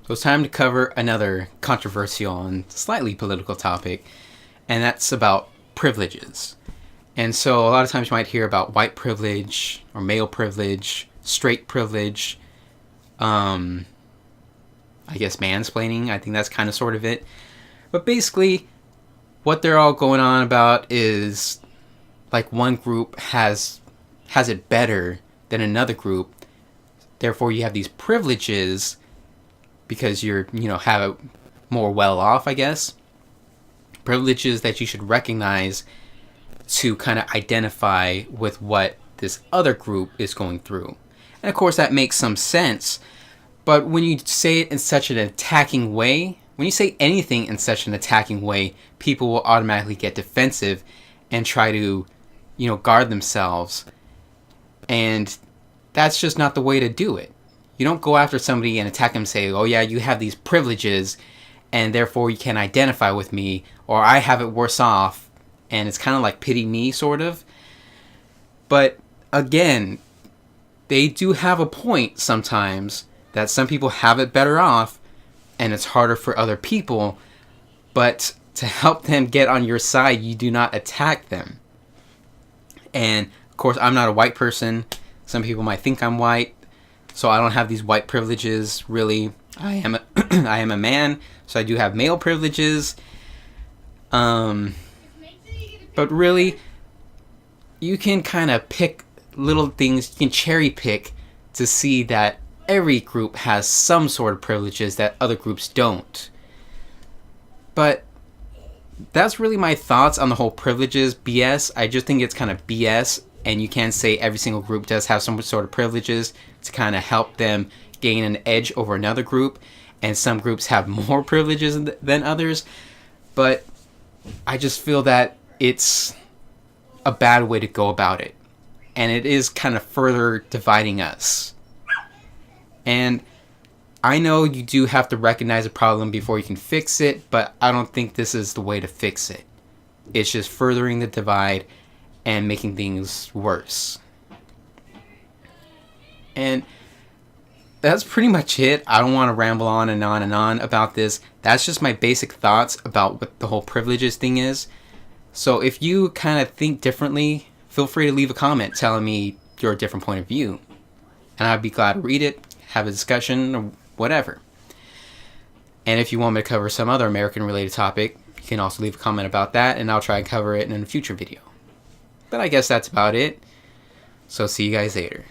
So it's time to cover another controversial and slightly political topic, and that's about privileges. And so a lot of times you might hear about white privilege or male privilege, straight privilege, I guess mansplaining. I think that's kind of sort of it. But basically, what they're all going on about is like one group has it better than another group. Therefore, you have these privileges because you're, have it more well off, I guess. Privileges that you should recognize to kind of identify with what this other group is going through. And of course, that makes some sense. But when you say it in such an attacking way, when you say anything in such an attacking way, people will automatically get defensive and try to, guard themselves. And that's just not the way to do it. You don't go after somebody and attack them and say, oh yeah, you have these privileges and therefore you can identify with me, or I have it worse off. And it's kind of like pity me, sort of. But again, they do have a point sometimes that some people have it better off and it's harder for other people. But to help them get on your side, you do not attack them. And of course, I'm not a white person. Some people might think I'm white, so I don't have these white privileges, really. I am a man, so I do have male privileges. But really, you can kind of pick little things, you can cherry pick to see that every group has some sort of privileges that other groups don't. But that's really my thoughts on the whole privileges BS. I just think it's kind of BS, and you can't say every single group does have some sort of privileges to kind of help them gain an edge over another group, and some groups have more privileges than others. But I just feel that it's a bad way to go about it, and it is kind of further dividing us. And I know you do have to recognize a problem before you can fix it, but I don't think this is the way to fix it. It's just furthering the divide and making things worse. And that's pretty much it. I don't want to ramble on and on and on about this. That's just my basic thoughts about what the whole privileges thing is. So if you kind of think differently, feel free to leave a comment telling me your different point of view. And I'd be glad to read it, have a discussion, or whatever. And if you want me to cover some other American related topic, you can also leave a comment about that, and I'll try and cover it in a future video. But I guess that's about it. So see you guys later.